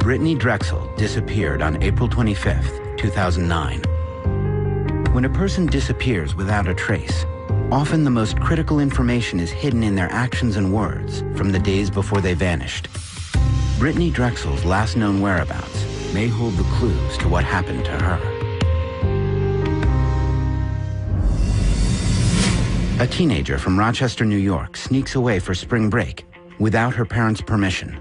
Brittany Drexel disappeared on April 25th, 2009. When a person disappears without a trace, often the most critical information is hidden in their actions and words from the days before they vanished. Brittany Drexel's last known whereabouts may hold the clues to what happened to her. A teenager from Rochester, New York sneaks away for spring break without her parents' permission.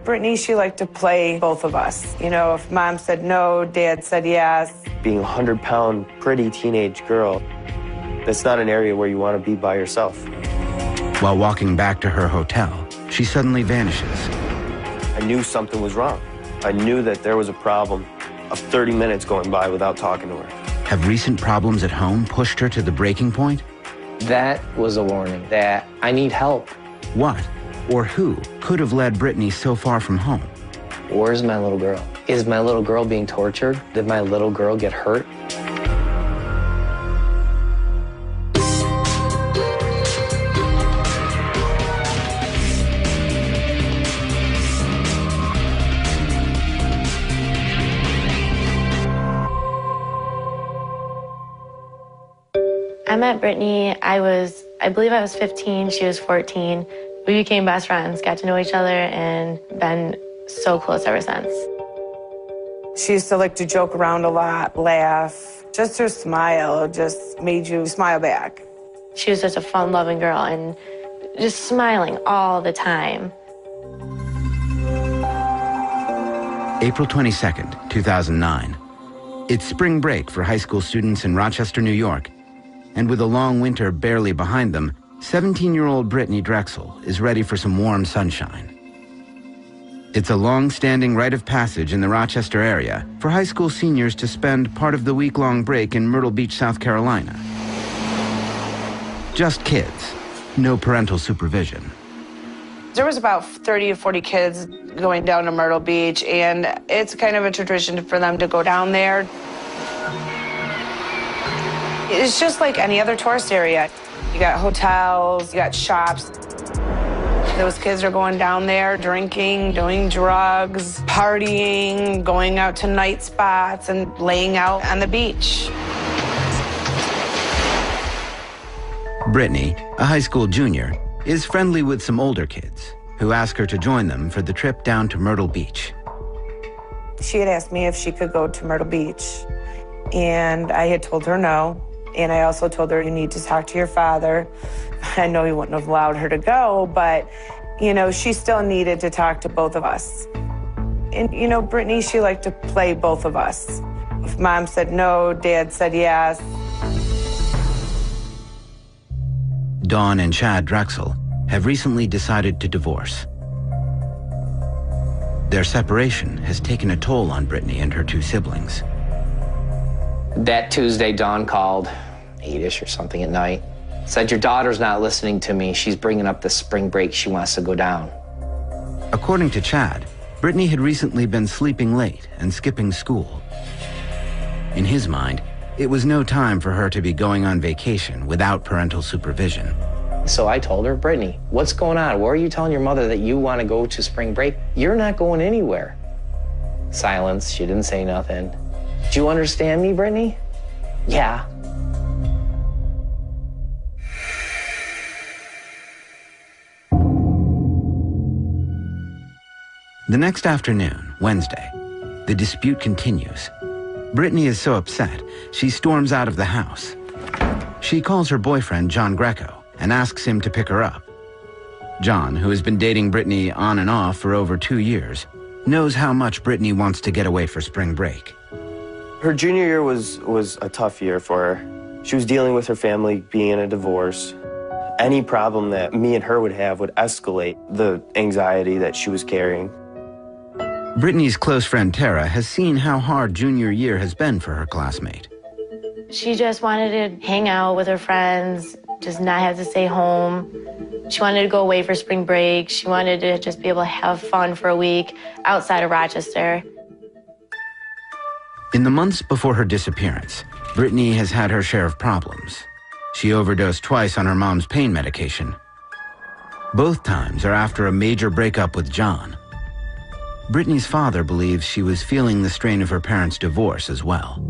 Brittany, she liked to play both of us. You know, if mom said no, dad said yes. Being a 100-pound, pretty teenage girl, that's not an area where you want to be by yourself. While walking back to her hotel, she suddenly vanishes. I knew something was wrong. I knew that there was a problem of 30 minutes going by without talking to her. Have recent problems at home pushed her to the breaking point? That was a warning that I need help. What or who could have led Brittany so far from home? Where's my little girl? Is my little girl being tortured? Did my little girl get hurt? I met Brittany, I believe I was 15, she was 14. We became best friends, got to know each other, and been so close ever since. She used to like to joke around a lot, laugh. Just her smile just made you smile back. She was such a fun-loving girl and just smiling all the time. April 22nd, 2009. It's spring break for high school students in Rochester, New York. And with a long winter barely behind them, 17-year-old Brittany Drexel is ready for some warm sunshine. It's a long-standing rite of passage in the Rochester area for high school seniors to spend part of the week-long break in Myrtle Beach, South Carolina. Just kids, no parental supervision. There was about 30 to 40 kids going down to Myrtle Beach, and it's kind of a tradition for them to go down there. It's just like any other tourist area. You got hotels, you got shops. Those kids are going down there, drinking, doing drugs, partying, going out to night spots, and laying out on the beach. Brittany, a high school junior, is friendly with some older kids who ask her to join them for the trip down to Myrtle Beach. She had asked me if she could go to Myrtle Beach, and I had told her no. And I also told her, you need to talk to your father. I know he wouldn't have allowed her to go, but, you know, she still needed to talk to both of us. And, you know, Brittany, she liked to play both of us. If mom said no, dad said yes. Dawn and Chad Drexel have recently decided to divorce. Their separation has taken a toll on Brittany and her two siblings. That Tuesday, Dawn called, 8-ish or something at night. Said, your daughter's not listening to me. She's bringing up the spring break. She wants to go down. According to Chad, Brittany had recently been sleeping late and skipping school. In his mind, it was no time for her to be going on vacation without parental supervision. So I told her, Brittany, what's going on? Where are you telling your mother that you want to go to spring break? You're not going anywhere. Silence. She didn't say nothing. Do you understand me, Brittany? Yeah. The next afternoon, Wednesday, the dispute continues. Brittany is so upset, she storms out of the house. She calls her boyfriend, John Greco, and asks him to pick her up. John, who has been dating Brittany on and off for over 2 years, knows how much Brittany wants to get away for spring break. Her junior year was a tough year for her. She was dealing with her family being in a divorce. Any problem that me and her would have would escalate the anxiety that she was carrying. Brittany's close friend Tara has seen how hard junior year has been for her classmate. She just wanted to hang out with her friends, just not have to stay home. She wanted to go away for spring break. She wanted to just be able to have fun for a week outside of Rochester. In the months before her disappearance, Brittany has had her share of problems. She overdosed twice on her mom's pain medication. Both times are after a major breakup with John. Brittany's father believes she was feeling the strain of her parents' divorce as well.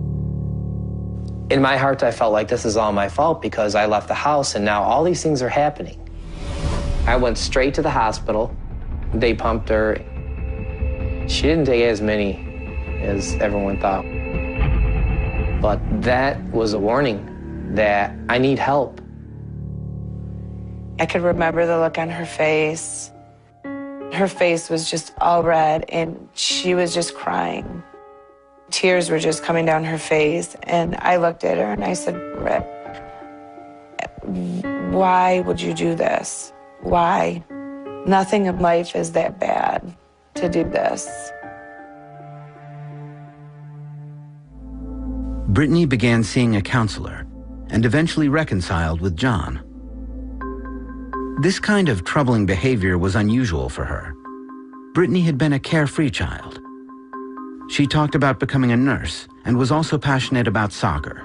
In my heart, I felt like this is all my fault because I left the house and now all these things are happening. I went straight to the hospital. They pumped her. She didn't take as many as everyone thought. But that was a warning that I need help. I could remember the look on her face. Her face was just all red and she was just crying. Tears were just coming down her face, and I looked at her and I said, "Britt, why would you do this? Why? Nothing in life is that bad to do this." Brittany began seeing a counselor and eventually reconciled with John. This kind of troubling behavior was unusual for her. Brittany had been a carefree child. She talked about becoming a nurse and was also passionate about soccer.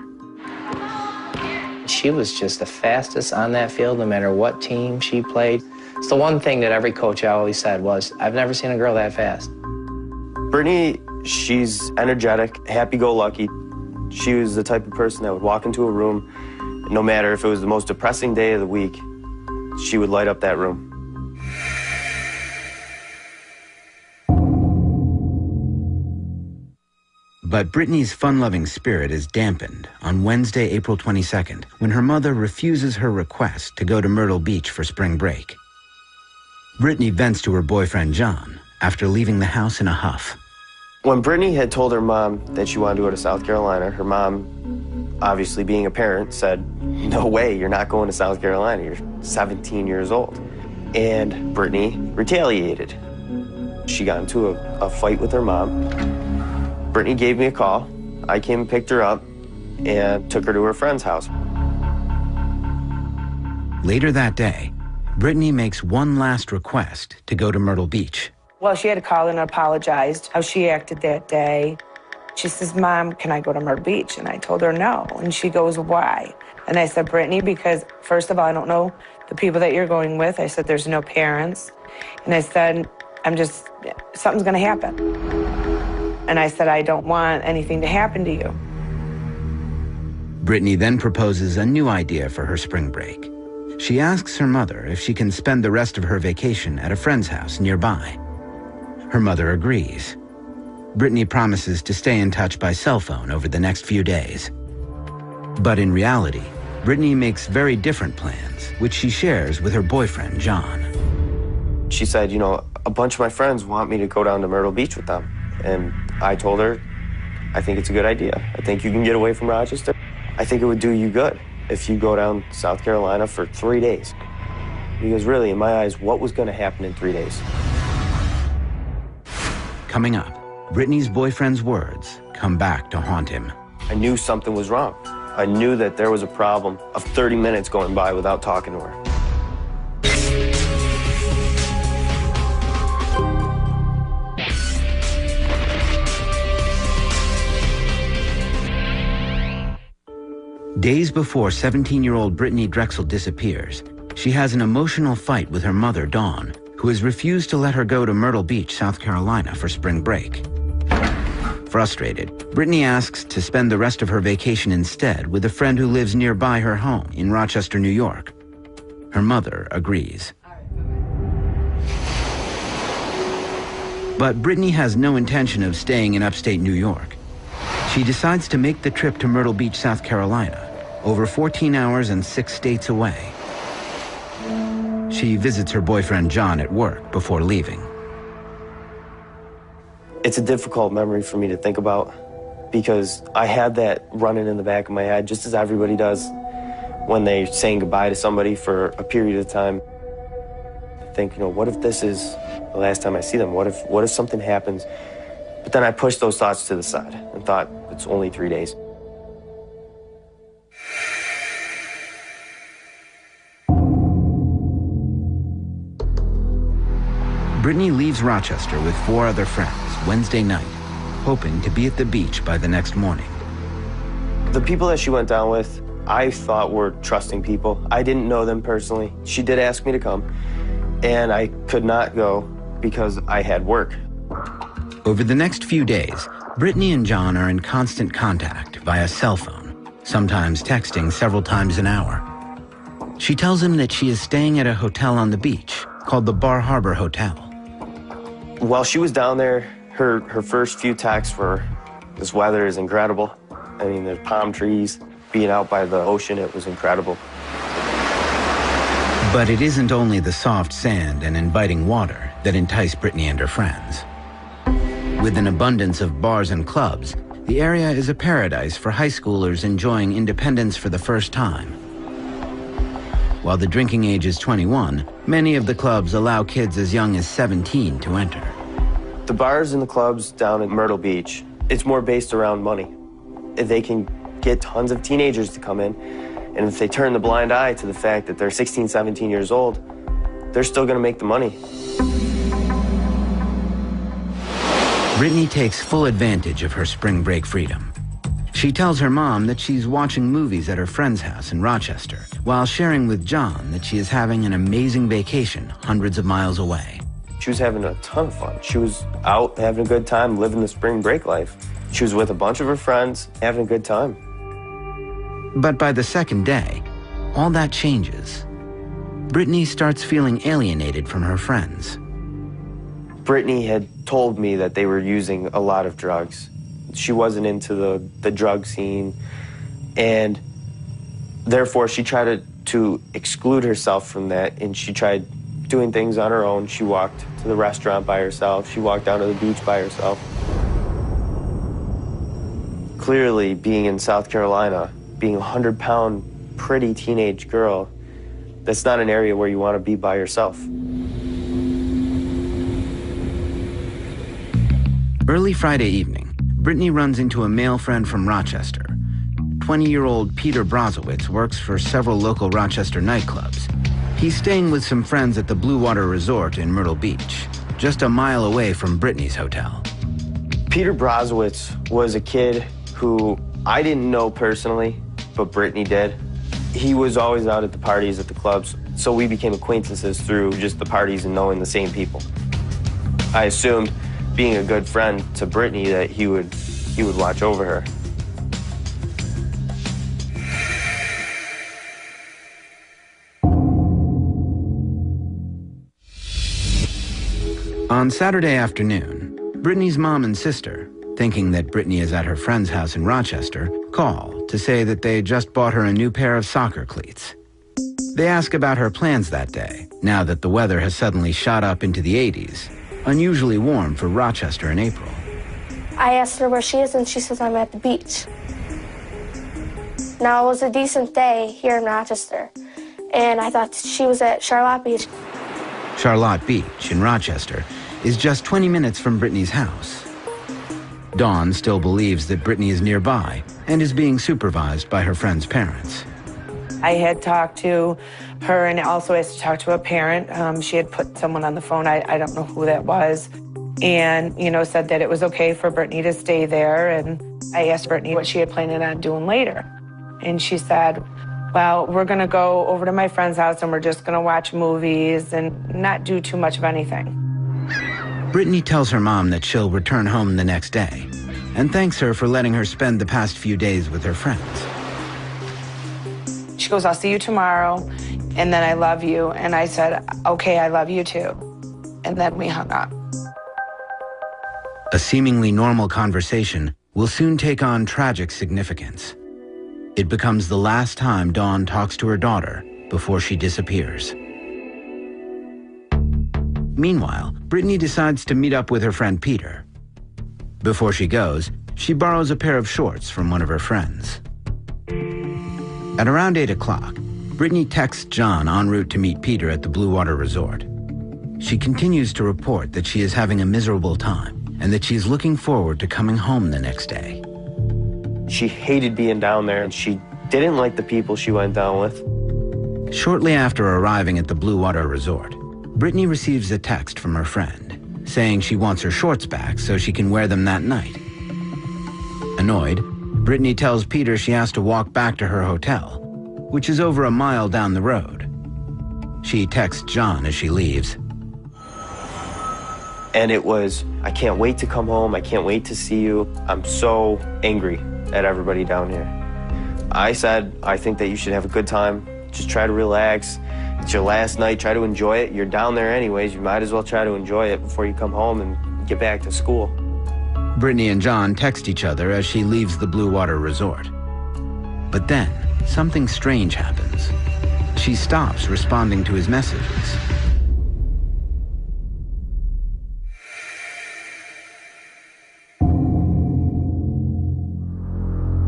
She was just the fastest on that field, no matter what team she played. It's the one thing that every coach always said was, I've never seen a girl that fast. Brittany, she's energetic, happy-go-lucky. She was the type of person that would walk into a room, no matter if it was the most depressing day of the week, she would light up that room. But Brittany's fun-loving spirit is dampened on Wednesday, April 22nd, when her mother refuses her request to go to Myrtle Beach for spring break. Brittany vents to her boyfriend, John, after leaving the house in a huff. When Brittany had told her mom that she wanted to go to South Carolina, her mom, obviously being a parent, said, "No way, you're not going to South Carolina. You're 17 years old." And Brittany retaliated. She got into a fight with her mom. Brittany gave me a call. I came and picked her up and took her to her friend's house. Later that day, Brittany makes one last request to go to Myrtle Beach. Well, she had to call and apologized how she acted that day. She says, "Mom, can I go to Myrtle Beach?" And I told her no. And she goes, "Why?" And I said, "Brittany, because first of all, I don't know the people that you're going with." I said, "There's no parents." And I said, something's gonna happen. And I said, "I don't want anything to happen to you." Brittany then proposes a new idea for her spring break. She asks her mother if she can spend the rest of her vacation at a friend's house nearby. Her mother agrees. Brittany promises to stay in touch by cell phone over the next few days. But in reality, Brittany makes very different plans, which she shares with her boyfriend, John. She said, "You know, a bunch of my friends want me to go down to Myrtle Beach with them." And I told her, "I think it's a good idea. I think you can get away from Rochester. I think it would do you good if you go down to South Carolina for 3 days." Because really, in my eyes, what was going to happen in 3 days? Coming up, Brittany's boyfriend's words come back to haunt him. I knew something was wrong. I knew that there was a problem of 30 minutes going by without talking to her. Days before 17-year-old Brittany Drexel disappears, she has an emotional fight with her mother, Dawn, who has refused to let her go to Myrtle Beach, South Carolina for spring break. Frustrated, Brittany asks to spend the rest of her vacation instead with a friend who lives nearby her home in Rochester, New York. Her mother agrees. But Brittany has no intention of staying in upstate New York. She decides to make the trip to Myrtle Beach, South Carolina, over 14 hours and 6 states away. She visits her boyfriend John at work before leaving. It's a difficult memory for me to think about because I had that running in the back of my head, just as everybody does when they're saying goodbye to somebody for a period of time. I think, you know, what if this is the last time I see them? What if something happens? But then I pushed those thoughts to the side and thought, it's only 3 days. Brittany leaves Rochester with 4 other friends Wednesday night, hoping to be at the beach by the next morning. The people that she went down with, I thought were trusting people. I didn't know them personally. She did ask me to come, and I could not go because I had work. Over the next few days, Brittany and John are in constant contact via cell phone, sometimes texting several times an hour. She tells him that she is staying at a hotel on the beach called the Bar Harbor Hotel. While she was down there, her first few texts were, "This weather is incredible." I mean, there's palm trees, being out by the ocean, it was incredible. But it isn't only the soft sand and inviting water that entice Brittany and her friends. With an abundance of bars and clubs, the area is a paradise for high schoolers enjoying independence for the first time. While the drinking age is 21, many of the clubs allow kids as young as 17 to enter. The bars and the clubs down at Myrtle Beach, it's more based around money. If they can get tons of teenagers to come in, and if they turn the blind eye to the fact that they're 16, 17 years old, they're still going to make the money. Brittany takes full advantage of her spring break freedom. She tells her mom that she's watching movies at her friend's house in Rochester, while sharing with John that she is having an amazing vacation hundreds of miles away. She was having a ton of fun. She was out having a good time, living the spring break life. She was with a bunch of her friends, having a good time. But by the second day, all that changes. Brittany starts feeling alienated from her friends. Brittany had told me that they were using a lot of drugs. She wasn't into the drug scene, and therefore she tried to exclude herself from that, and she tried doing things on her own. She walked to the restaurant by herself. She walked down to the beach by herself. Clearly, being in South Carolina, being a 100-pound, pretty teenage girl, that's not an area where you want to be by yourself. Early Friday evening, Brittany runs into a male friend from Rochester. 20-year-old Peter Brozowitz works for several local Rochester nightclubs. He's staying with some friends at the Blue Water Resort in Myrtle Beach, just a mile away from Brittany's hotel. Peter Brozowitz was a kid who I didn't know personally, but Brittany did. He was always out at the parties at the clubs, so we became acquaintances through just the parties and knowing the same people. I assumed, being a good friend to Brittany, that he would watch over her. On Saturday afternoon, Brittany's mom and sister, thinking that Brittany is at her friend's house in Rochester, call to say that they just bought her a new pair of soccer cleats. They ask about her plans that day, now that the weather has suddenly shot up into the 80s, unusually warm for Rochester in April. I asked her where she is, and she says I'm at the beach. Now, it was a decent day here in Rochester, and I thought she was at Charlotte Beach. Charlotte Beach in Rochester is just 20 minutes from Brittany's house. Dawn still believes that Brittany is nearby and is being supervised by her friend's parents. I had talked to her and also had to talk to a parent. She had put someone on the phone, I don't know who that was, and, said that it was okay for Brittany to stay there. And I asked Brittany what she had planned on doing later. And she said, well, we're gonna go over to my friend's house and we're just gonna watch movies and not do too much of anything. Brittany tells her mom that she'll return home the next day and thanks her for letting her spend the past few days with her friends. She goes, I'll see you tomorrow, and then I love you. And I said, okay, I love you too. And then we hung up. A seemingly normal conversation will soon take on tragic significance. It becomes the last time Dawn talks to her daughter before she disappears. Meanwhile, Brittany decides to meet up with her friend Peter. Before she goes, she borrows a pair of shorts from one of her friends. At around 8 o'clock, Brittany texts John en route to meet Peter at the Blue Water Resort. She continues to report that she is having a miserable time and that she is looking forward to coming home the next day. She hated being down there, and she didn't like the people she went down with. Shortly after arriving at the Blue Water Resort, Brittany receives a text from her friend saying she wants her shorts back so she can wear them that night. Annoyed, Brittany tells Peter she has to walk back to her hotel, which is over a mile down the road. She texts John as she leaves. And it was, I can't wait to come home. I can't wait to see you. I'm so angry at everybody down here. I said, I think that you should have a good time. Just try to relax. It's your last night. Try to enjoy it. You're down there anyways. You might as well try to enjoy it before you come home and get back to school. Brittany and John text each other as she leaves the Blue Water Resort. But then, something strange happens. She stops responding to his messages.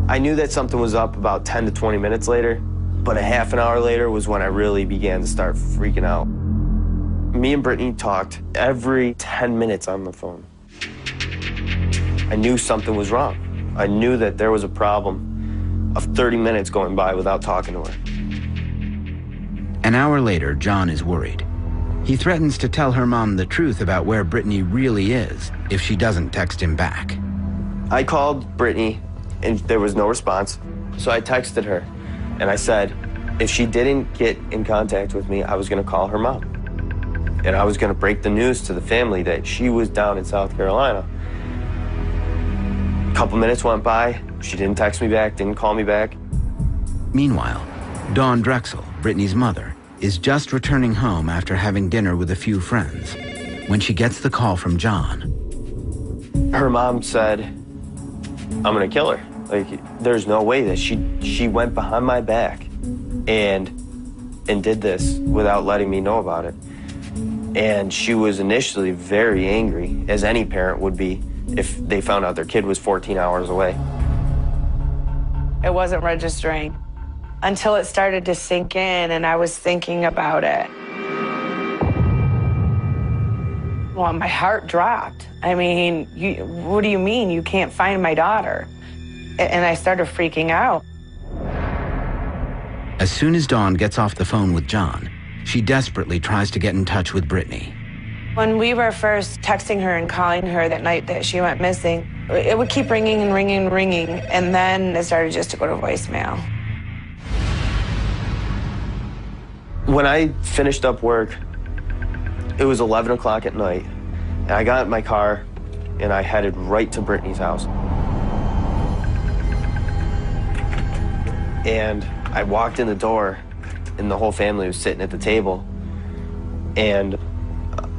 I knew that something was up about 10 to 20 minutes later, but a half an hour later was when I really began to start freaking out. Me and Brittany talked every 10 minutes on the phone. I knew something was wrong. I knew that there was a problem of 30 minutes going by without talking to her. An hour later, John is worried. He threatens to tell her mom the truth about where Brittany really is if she doesn't text him back. I called Brittany, and there was no response. So I texted her, and I said, if she didn't get in contact with me, I was gonna call her mom. And I was gonna break the news to the family that she was down in South Carolina. A couple minutes went by, she didn't text me back, didn't call me back. Meanwhile, Dawn Drexel, Brittany's mother, is just returning home after having dinner with a few friends when she gets the call from John. Her mom said, I'm gonna kill her. Like, there's no way that she went behind my back and did this without letting me know about it. And she was initially very angry, as any parent would be if they found out their kid was 14 hours away. It wasn't registering until it started to sink in and I was thinking about it. Well, my heart dropped. I mean, what do you mean you can't find my daughter? And I started freaking out. As soon as Dawn gets off the phone with John, she desperately tries to get in touch with Brittany. When we were first texting her and calling her that night that she went missing, it would keep ringing and ringing and ringing, and then it started just to go to voicemail. When I finished up work, it was 11 o'clock at night, and I got in my car and I headed right to Brittany's house. And I walked in the door and the whole family was sitting at the table, and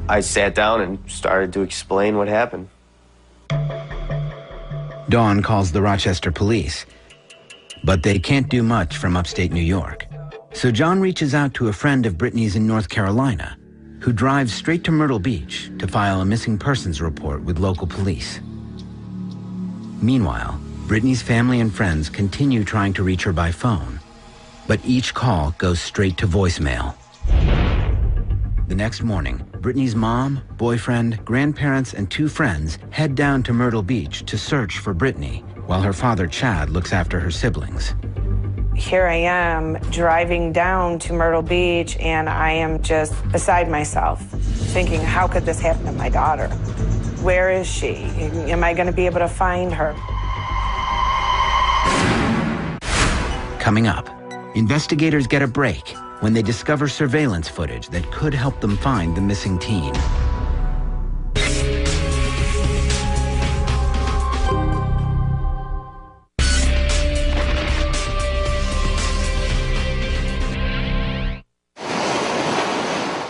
I sat down and started to explain what happened. Dawn calls the Rochester police, but they can't do much from upstate New York. So John reaches out to a friend of Brittany's in North Carolina, who drives straight to Myrtle Beach to file a missing persons report with local police. Meanwhile, Brittany's family and friends continue trying to reach her by phone, but each call goes straight to voicemail. The next morning, Brittany's mom, boyfriend, grandparents, and 2 friends head down to Myrtle Beach to search for Brittany, while her father, Chad, looks after her siblings. Here I am driving down to Myrtle Beach, and I am just beside myself, thinking, how could this happen to my daughter? Where is she? Am I going to be able to find her? Coming up, investigators get a break when they discover surveillance footage that could help them find the missing teen.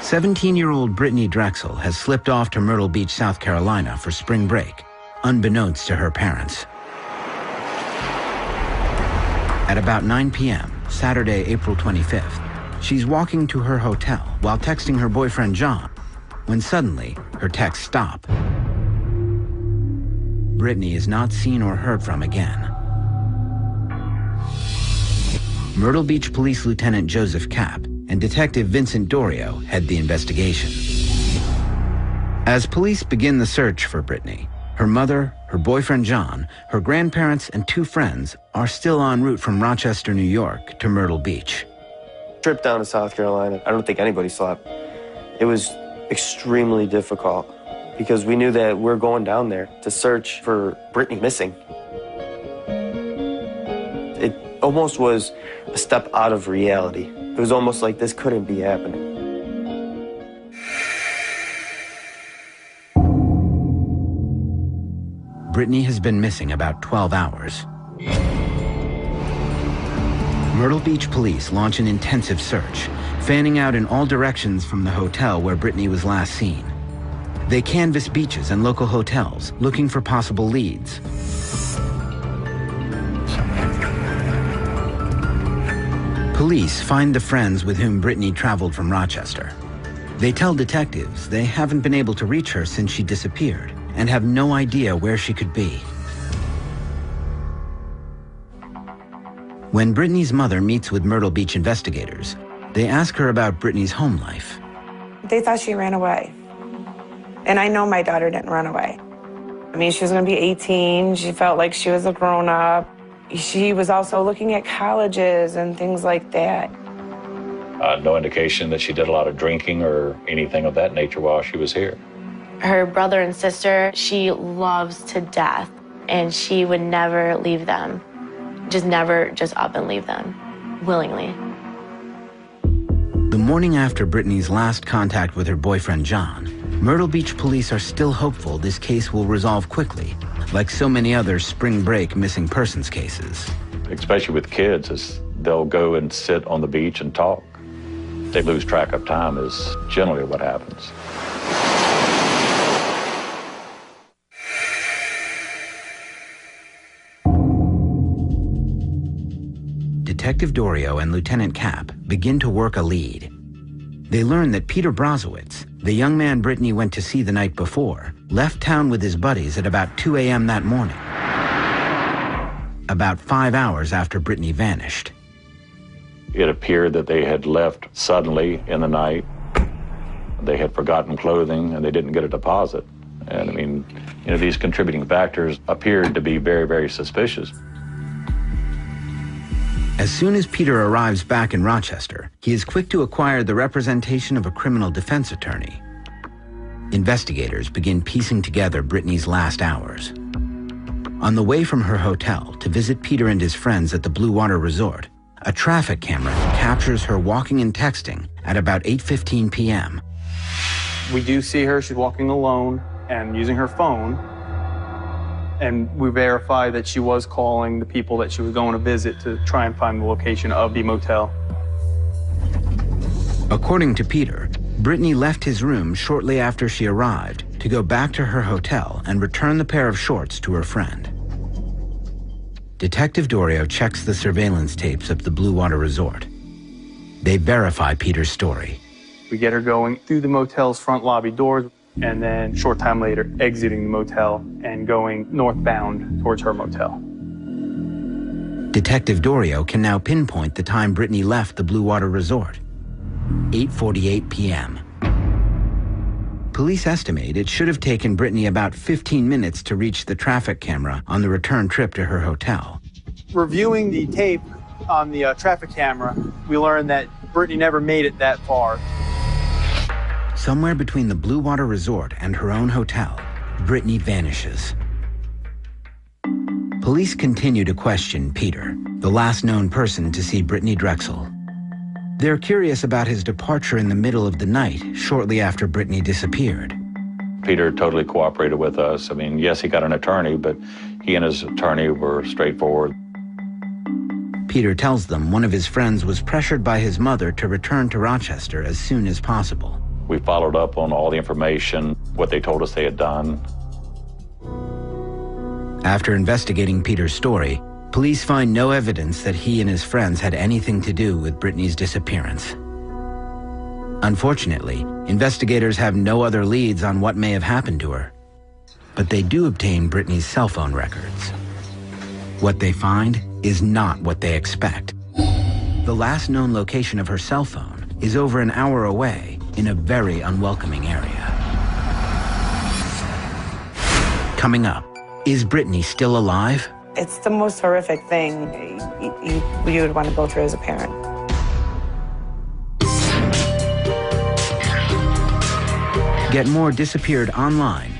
"17-year-old Brittany Drexel has slipped off to Myrtle Beach, South Carolina for spring break, unbeknownst to her parents. At about 9 p.m., Saturday, April 25th, she's walking to her hotel while texting her boyfriend John, when suddenly her texts stop. Brittany is not seen or heard from again. Myrtle Beach Police Lieutenant Joseph Kapp and Detective Vincent Dorio head the investigation. As police begin the search for Brittany, her mother, her boyfriend John, her grandparents, and 2 friends are still en route from Rochester, New York to Myrtle Beach. Trip down to South Carolina, I don't think anybody slept. It was extremely difficult because we knew that we're going down there to search for Brittany missing. It almost was a step out of reality. It was almost like this couldn't be happening. Brittany has been missing about 12 hours. Myrtle Beach police launch an intensive search, fanning out in all directions from the hotel where Brittany was last seen. They canvass beaches and local hotels, looking for possible leads. Police find the friends with whom Brittany traveled from Rochester. They tell detectives they haven't been able to reach her since she disappeared and have no idea where she could be. When Brittany's mother meets with Myrtle Beach investigators, they ask her about Brittany's home life. They thought she ran away. And I know my daughter didn't run away. I mean, she was going to be 18. She felt like she was a grown-up. She was also looking at colleges and things like that. No indication that she did a lot of drinking or anything of that nature while she was here. Her brother and sister, she loves to death, and she would never leave them. Never up and leave them, willingly. The morning after Brittany's last contact with her boyfriend, John, Myrtle Beach police are still hopeful this case will resolve quickly, like so many other spring break missing persons cases. Especially with kids, is they'll go and sit on the beach and talk. They lose track of time is generally what happens. Detective Dorio and Lieutenant Cap begin to work a lead. They learn that Peter Brozowitz, the young man Brittany went to see the night before, left town with his buddies at about 2 a.m. that morning, about 5 hours after Brittany vanished. It appeared that they had left suddenly in the night. They had forgotten clothing and they didn't get a deposit. And I mean, these contributing factors appeared to be very, very suspicious. As soon as Peter arrives back in Rochester, he is quick to acquire the representation of a criminal defense attorney. Investigators begin piecing together Brittany's last hours. On the way from her hotel to visit Peter and his friends at the Blue Water Resort, a traffic camera captures her walking and texting at about 8:15 p.m. We do see her, she's walking alone and using her phone. And we verify that she was calling the people that she was going to visit to try and find the location of the motel. According to Peter, Brittany left his room shortly after she arrived to go back to her hotel and return the pair of shorts to her friend. Detective Dorio checks the surveillance tapes of the Blue Water Resort. They verify Peter's story. We get her going through the motel's front lobby doors, and then a short time later, exiting the motel and going northbound towards her motel. Detective Dorio can now pinpoint the time Brittany left the Blue Water Resort, 8:48 p.m. Police estimate it should have taken Brittany about 15 minutes to reach the traffic camera on the return trip to her hotel. Reviewing the tape on the traffic camera, we learned that Brittany never made it that far. Somewhere between the Blue Water Resort and her own hotel, Brittany vanishes. Police continue to question Peter, the last known person to see Brittany Drexel. They're curious about his departure in the middle of the night, shortly after Brittany disappeared. Peter totally cooperated with us. I mean, yes, he got an attorney, but he and his attorney were straightforward. Peter tells them one of his friends was pressured by his mother to return to Rochester as soon as possible. We followed up on all the information, what they told us they had done. After investigating Peter's story, police find no evidence that he and his friends had anything to do with Brittany's disappearance. Unfortunately, investigators have no other leads on what may have happened to her, but they do obtain Brittany's cell phone records. What they find is not what they expect. The last known location of her cell phone is over an hour away in a very unwelcoming area. Coming up, is Brittany still alive? It's the most horrific thing you would want to go through as a parent. Get more Disappeared online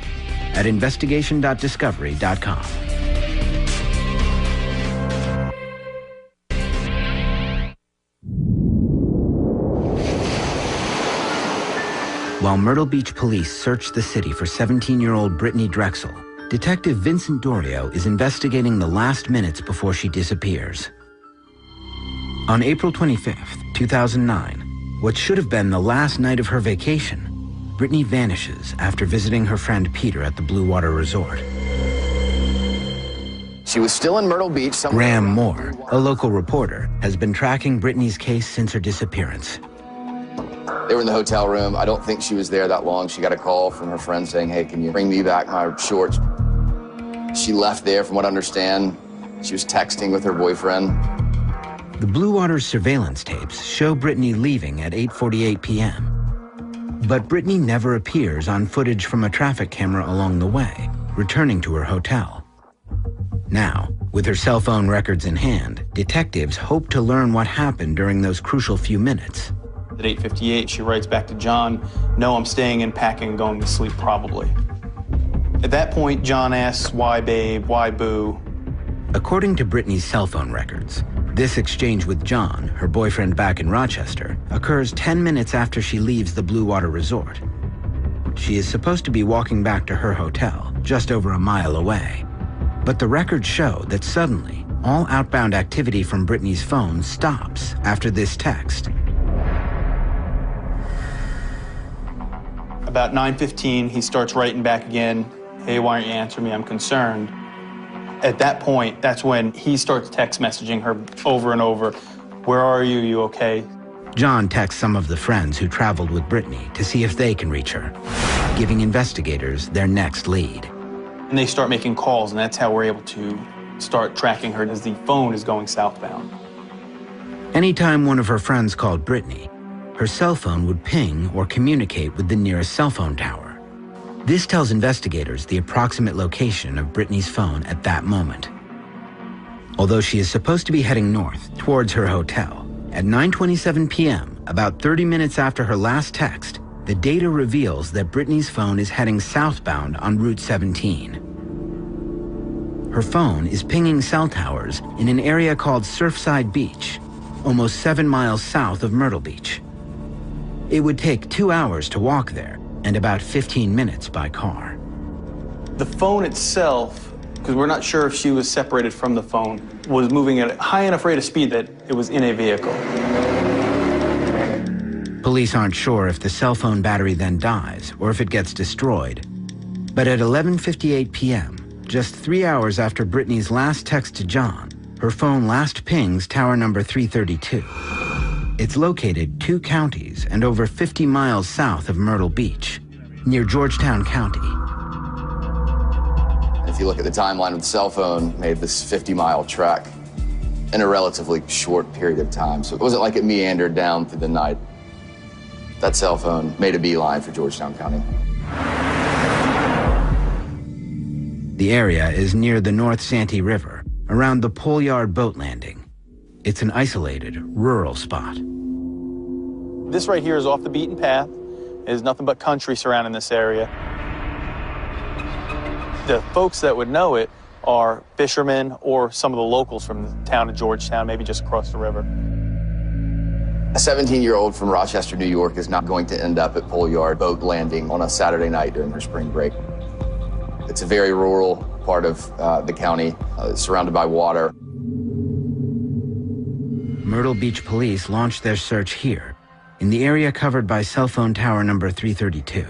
at investigation.discovery.com. While Myrtle Beach police search the city for 17-year-old Brittany Drexel, Detective Vincent Dorio is investigating the last minutes before she disappears. On April 25th, 2009, what should have been the last night of her vacation, Brittany vanishes after visiting her friend Peter at the Blue Water Resort. She was still in Myrtle Beach. Graham Moore, a local reporter, has been tracking Brittany's case since her disappearance. They were in the hotel room. I don't think she was there that long. She got a call from her friend saying, hey, can you bring me back my shorts? She left there, from what I understand. She was texting with her boyfriend. The Blue Water surveillance tapes show Brittany leaving at 8:48 p.m. But Brittany never appears on footage from a traffic camera along the way, returning to her hotel. Now, with her cell phone records in hand, detectives hope to learn what happened during those crucial few minutes. At 8:58, she writes back to John, no, I'm staying and packing and going to sleep probably. At that point, John asks, why babe, why boo? According to Brittany's cell phone records, this exchange with John, her boyfriend back in Rochester, occurs 10 minutes after she leaves the Blue Water Resort. She is supposed to be walking back to her hotel, just over a mile away. But the records show that suddenly, all outbound activity from Brittany's phone stops after this text. About 9:15, he starts writing back again, hey, why aren't you answering me? I'm concerned. At that point, that's when he starts text messaging her over and over. Where are you? You okay? John texts some of the friends who traveled with Brittany to see if they can reach her, giving investigators their next lead. And they start making calls, and that's how we're able to start tracking her as the phone is going southbound. Anytime one of her friends called Brittany, her cell phone would ping or communicate with the nearest cell phone tower. This tells investigators the approximate location of Brittany's phone at that moment. Although she is supposed to be heading north towards her hotel, at 9:27 p.m., about 30 minutes after her last text, the data reveals that Brittany's phone is heading southbound on Route 17. Her phone is pinging cell towers in an area called Surfside Beach, almost 7 miles south of Myrtle Beach. It would take 2 hours to walk there and about 15 minutes by car. The phone itself, because we're not sure if she was separated from the phone, was moving at a high enough rate of speed that it was in a vehicle. Police aren't sure if the cell phone battery then dies or if it gets destroyed. But at 11:58 p.m., just 3 hours after Brittany's last text to John, her phone last pings tower number 332. It's located 2 counties and over 50 miles south of Myrtle Beach, near Georgetown County. If you look at the timeline of the cell phone, made this 50-mile trek in a relatively short period of time. So it wasn't like it meandered down through the night. That cell phone made a beeline for Georgetown County. The area is near the North Santee River, around the Pole Yard boat landing. It's an isolated, rural spot. This right here is off the beaten path. There's nothing but country surrounding this area. The folks that would know it are fishermen or some of the locals from the town of Georgetown, maybe just across the river. A 17-year-old from Rochester, New York is not going to end up at Pole Yard boat landing on a Saturday night during her spring break. It's a very rural part of the county, surrounded by water. Myrtle Beach police launched their search here, in the area covered by cell phone tower number 332.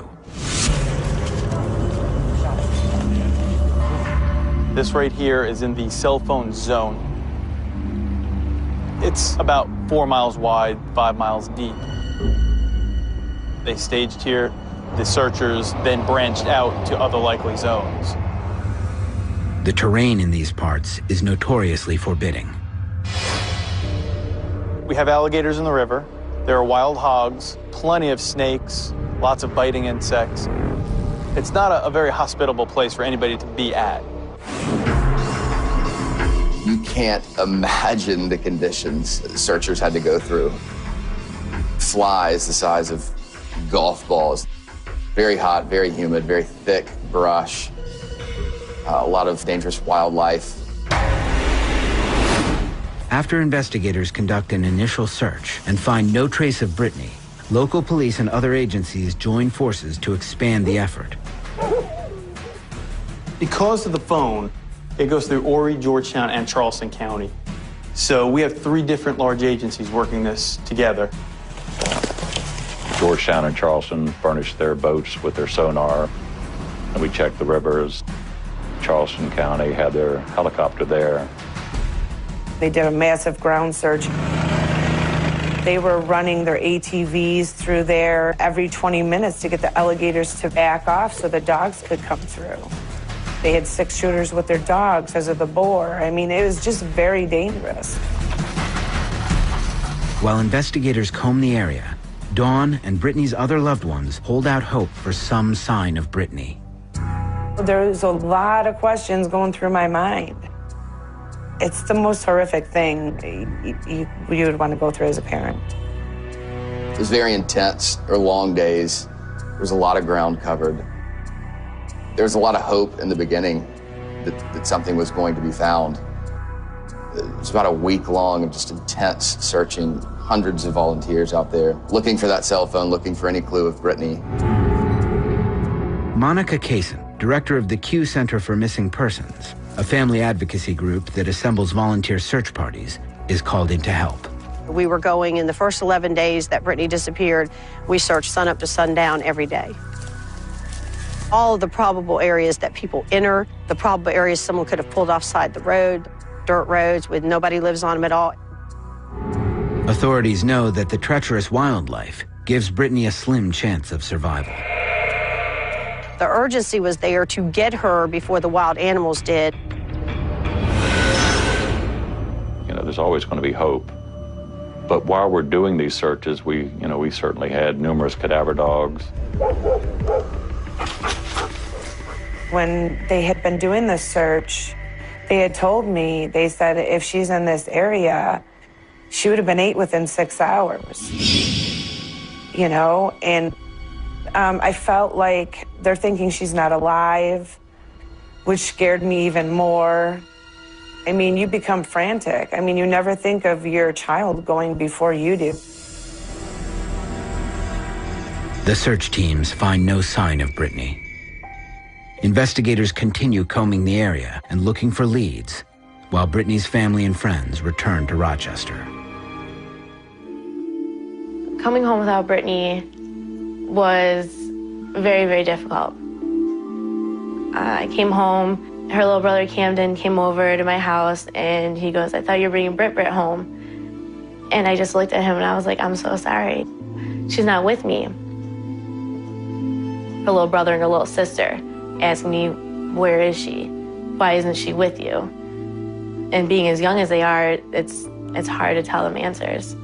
This right here is in the cell phone zone. It's about 4 miles wide, 5 miles deep. They staged here. The searchers then branched out to other likely zones. The terrain in these parts is notoriously forbidding. We have alligators in the river. There are wild hogs, plenty of snakes, lots of biting insects. It's not a very hospitable place for anybody to be at. You can't imagine the conditions searchers had to go through. Flies the size of golf balls. Very hot, very humid, very thick brush. A lot of dangerous wildlife. After investigators conduct an initial search and find no trace of Brittany, local police and other agencies join forces to expand the effort. Because of the phone, it goes through Horry, Georgetown, and Charleston County. So we have 3 different large agencies working this together. Georgetown and Charleston furnished their boats with their sonar, and we checked the rivers. Charleston County had their helicopter there. They did a massive ground search. They were running their ATVs through there every 20 minutes to get the alligators to back off so the dogs could come through. They had 6 shooters with their dogs because of the boar. I mean, it was just very dangerous. While investigators comb the area, Dawn and Brittany's other loved ones hold out hope for some sign of Brittany. There's a lot of questions going through my mind. It's the most horrific thing you would want to go through as a parent. It was very intense. There were long days. There was a lot of ground covered. There was a lot of hope in the beginning that something was going to be found. It was about a week long of just intense searching, hundreds of volunteers out there, looking for that cell phone, looking for any clue of Brittany. Monica Kaysen, director of the Q Center for Missing Persons, a family advocacy group that assembles volunteer search parties, is called in to help. We were going in the first 11 days that Brittany disappeared. We searched sun up to sundown every day. All of the probable areas that people enter, the probable areas someone could have pulled offside the road, dirt roads with nobody lives on them at all. Authorities know that the treacherous wildlife gives Brittany a slim chance of survival. The urgency was there to get her before the wild animals did. You know, there's always going to be hope. But while we're doing these searches, we certainly had numerous cadaver dogs. When they had been doing this search, they had told me, they said if she's in this area, she would have been ate within 6 hours. You know, and I felt like they're thinking she's not alive, which scared me even more. I mean, you become frantic. I mean, you never think of your child going before you do. The search teams find no sign of Brittany. Investigators continue combing the area and looking for leads, while Brittany's family and friends return to Rochester. Coming home without Brittany was very, very difficult. I came home. Her little brother Camden came over to my house and he goes, "I thought you were bringing Britt home." And I just looked at him and I was like, "I'm so sorry. She's not with me." Her little brother and her little sister asked me, "Where is she? Why isn't she with you?" And being as young as they are, it's hard to tell them answers.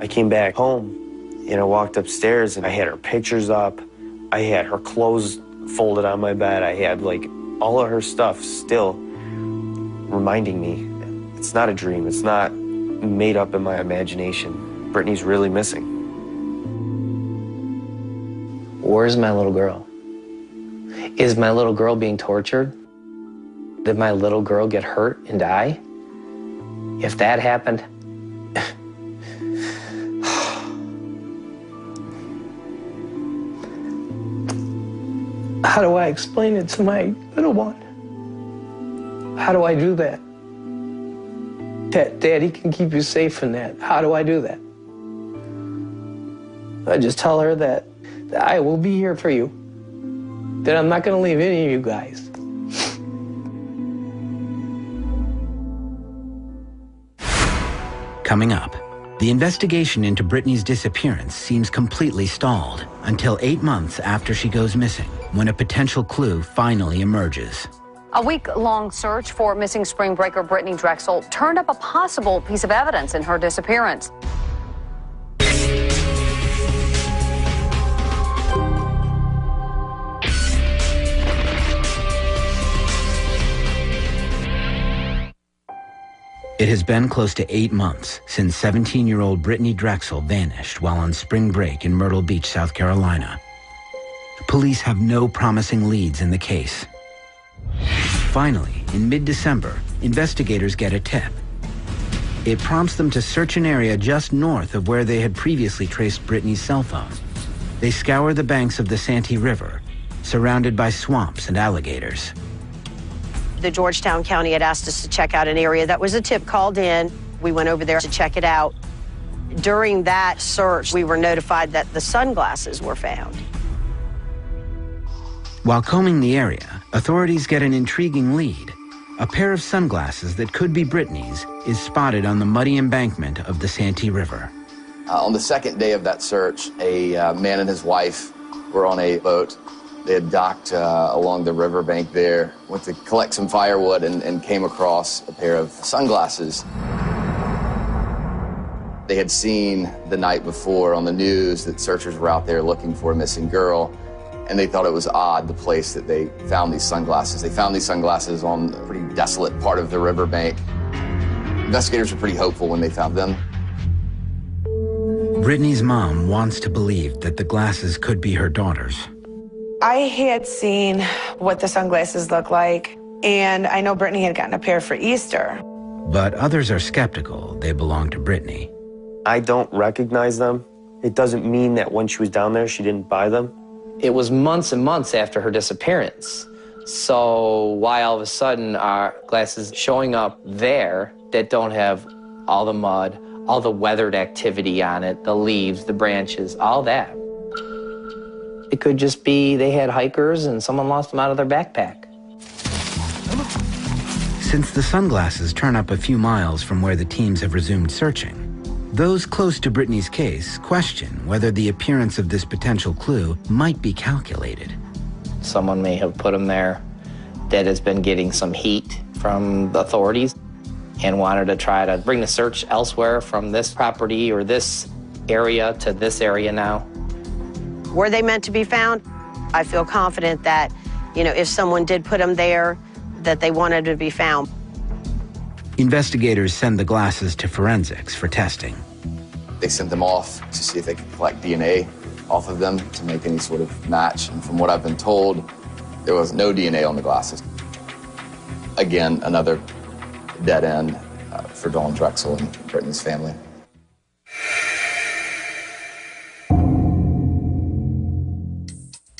I came back home and I walked upstairs and I had her pictures up. I had her clothes folded on my bed. I had like all of her stuff still reminding me it's not a dream. It's not made up in my imagination. Brittany's really missing. Where's my little girl? Is my little girl being tortured? Did my little girl get hurt and die? If that happened, how do I explain it to my little one? How do I do that? That Daddy can keep you safe in that. How do I do that? I just tell her that I will be here for you, that I'm not going to leave any of you guys. Coming up, the investigation into Brittany's disappearance seems completely stalled until 8 months after she goes missing, when a potential clue finally emerges. A week-long search for missing spring breaker Brittany Drexel turned up a possible piece of evidence in her disappearance. It has been close to 8 months since 17-year-old Brittany Drexel vanished while on spring break in Myrtle Beach, South Carolina. Police have no promising leads in the case. Finally, in mid-December, investigators get a tip. It prompts them to search an area just north of where they had previously traced Brittany's cell phone. They scour the banks of the Santee River surrounded by swamps and alligators. The Georgetown County had asked us to check out an area that was a tip called in. We went over there to check it out. During that search, we were notified that the sunglasses were found. While combing the area, authorities get an intriguing lead. A pair of sunglasses that could be Brittany's is spotted on the muddy embankment of the Santee River. On the second day of that search, a man and his wife were on a boat. They had docked along the riverbank there, went to collect some firewood, and came across a pair of sunglasses. They had seen the night before on the news that searchers were out there looking for a missing girl, and they thought it was odd, the place that they found these sunglasses. They found these sunglasses on a pretty desolate part of the riverbank. Investigators were pretty hopeful when they found them. Brittany's mom wants to believe that the glasses could be her daughter's. I had seen what the sunglasses look like, and I know Brittany had gotten a pair for Easter. But others are skeptical they belong to Brittany. I don't recognize them. It doesn't mean that when she was down there, she didn't buy them. It was months and months after her disappearance. So why all of a sudden are glasses showing up there that don't have all the mud, all the weathered activity on it, the leaves, the branches, all that? It could just be they had hikers and someone lost them out of their backpack. Since the sunglasses turn up a few miles from where the teams have resumed searching, those close to Brittany's case question whether the appearance of this potential clue might be calculated. Someone may have put them there that has been getting some heat from the authorities and wanted to try to bring the search elsewhere from this property or this area to this area now. Were they meant to be found? I feel confident that, if someone did put them there, that they wanted to be found. Investigators send the glasses to forensics for testing. They sent them off to see if they could collect DNA off of them to make any sort of match. And from what I've been told, there was no DNA on the glasses. Again, another dead end for Dawn Drexel and Brittany's family.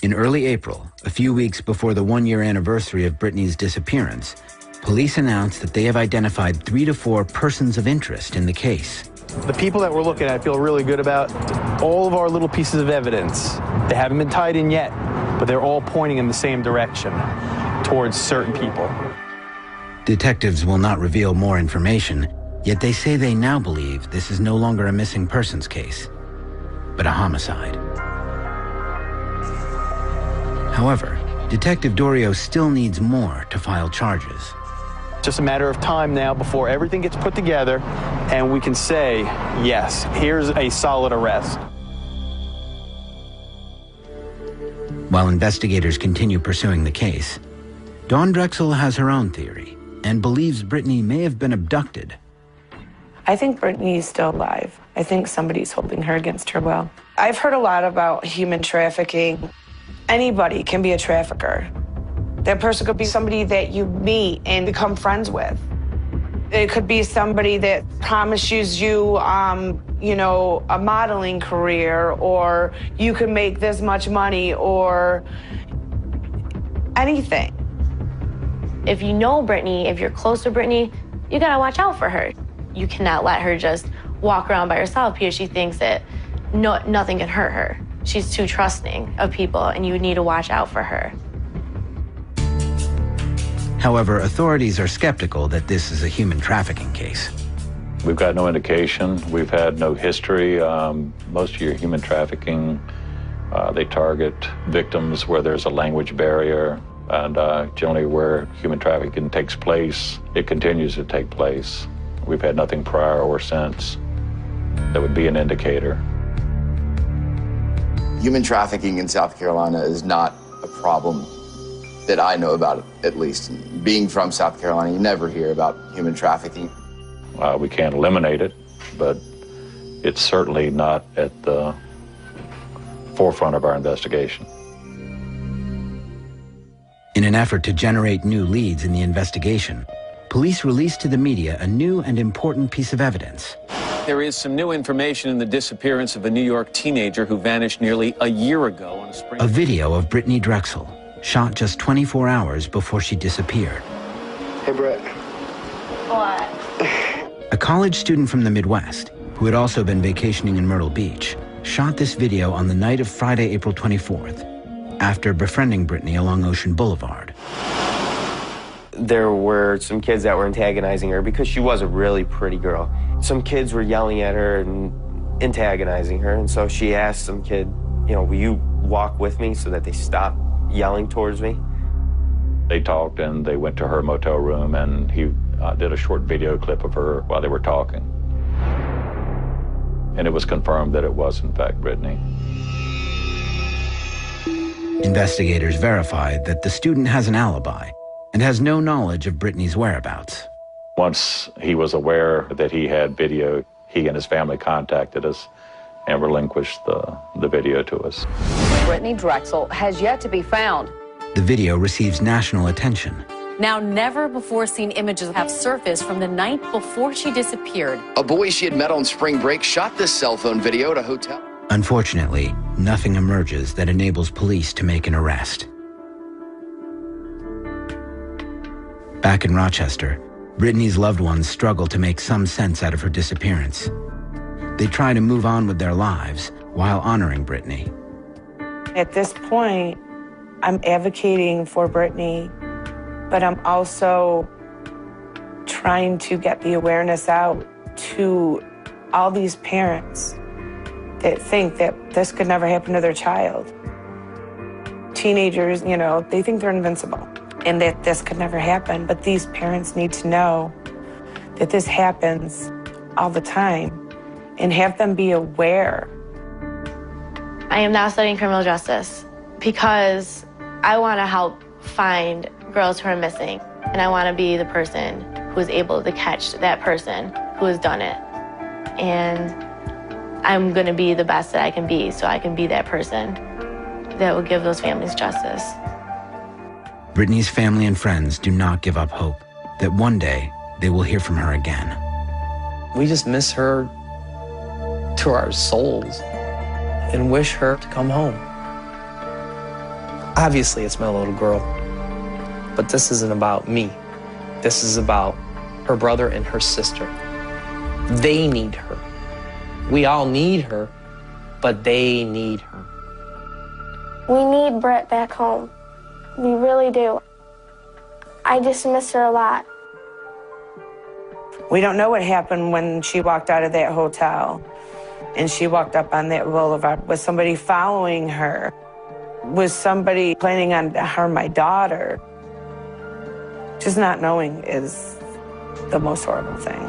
In early April, a few weeks before the one-year anniversary of Brittany's disappearance, police announced that they have identified 3 to 4 persons of interest in the case. The people that we're looking at feel really good about all of our little pieces of evidence. They haven't been tied in yet, but they're all pointing in the same direction, towards certain people. Detectives will not reveal more information, yet they say they now believe this is no longer a missing persons case, but a homicide. However, Detective Dorio still needs more to file charges. Just a matter of time now before everything gets put together and we can say, yes, here's a solid arrest. While investigators continue pursuing the case, Dawn Drexel has her own theory and believes Brittany may have been abducted. I think Brittany's still alive. I think somebody's holding her against her will. I've heard a lot about human trafficking. Anybody can be a trafficker. That person could be somebody that you meet and become friends with. It could be somebody that promises you, a modeling career, or you can make this much money, or anything. If you know Brittany, if you're close to Brittany, you gotta watch out for her. You cannot let her just walk around by herself because she thinks that nothing can hurt her. She's too trusting of people, and you need to watch out for her. However, authorities are skeptical that this is a human trafficking case. We've got no indication. We've had no history. Most of your human trafficking, they target victims where there's a language barrier, and generally where human trafficking takes place, it continues to take place. We've had nothing prior or since that would be an indicator. Human trafficking in South Carolina is not a problem that I know about, at least. Being from South Carolina, you never hear about human trafficking. We can't eliminate it, but it's certainly not at the forefront of our investigation. In an effort to generate new leads in the investigation, police released to the media a new and important piece of evidence: There is some new information in the disappearance of a New York teenager who vanished nearly a year ago on a spring. A video of Brittany Drexel, shot just 24 hours before she disappeared. Hey, Brett. What? A college student from the Midwest, who had also been vacationing in Myrtle Beach, shot this video on the night of Friday, April 24th, after befriending Brittany along Ocean Boulevard. There were some kids that were antagonizing her because she was a really pretty girl. Some kids were yelling at her and antagonizing her, and so she asked some kid, you know, will you walk with me so that they stop yelling towards me? They talked and they went to her motel room, and he did a short video clip of her while they were talking. And it was confirmed that it was, in fact, Brittany. Investigators verified that the student has an alibi and has no knowledge of Brittany's whereabouts. Once he was aware that he had video, he and his family contacted us and relinquished the video to us. Brittany Drexel has yet to be found. The video receives national attention. Now, never-before-seen images have surfaced from the night before she disappeared. A boy she had met on spring break shot this cell phone video at a hotel. Unfortunately, nothing emerges that enables police to make an arrest. Back in Rochester, Brittany's loved ones struggle to make some sense out of her disappearance. They try to move on with their lives while honoring Brittany. At this point, I'm advocating for Brittany, but I'm also trying to get the awareness out to all these parents that think that this could never happen to their child. Teenagers, you know, they think they're invincible and that this could never happen, but these parents need to know that this happens all the time and have them be aware. I am now studying criminal justice because I want to help find girls who are missing, and I want to be the person who is able to catch that person who has done it. And I'm going to be the best that I can be so I can be that person that will give those families justice. Brittany's family and friends do not give up hope that one day they will hear from her again. We just miss her to our souls and wish her to come home. Obviously, it's my little girl, but this isn't about me. This is about her brother and her sister. They need her. We all need her, but they need her. We need Brett back home. We really do. I just miss her a lot. We don't know what happened when she walked out of that hotel and she walked up on that boulevard. Was somebody following her? Was somebody planning on harm my daughter? Just not knowing is the most horrible thing.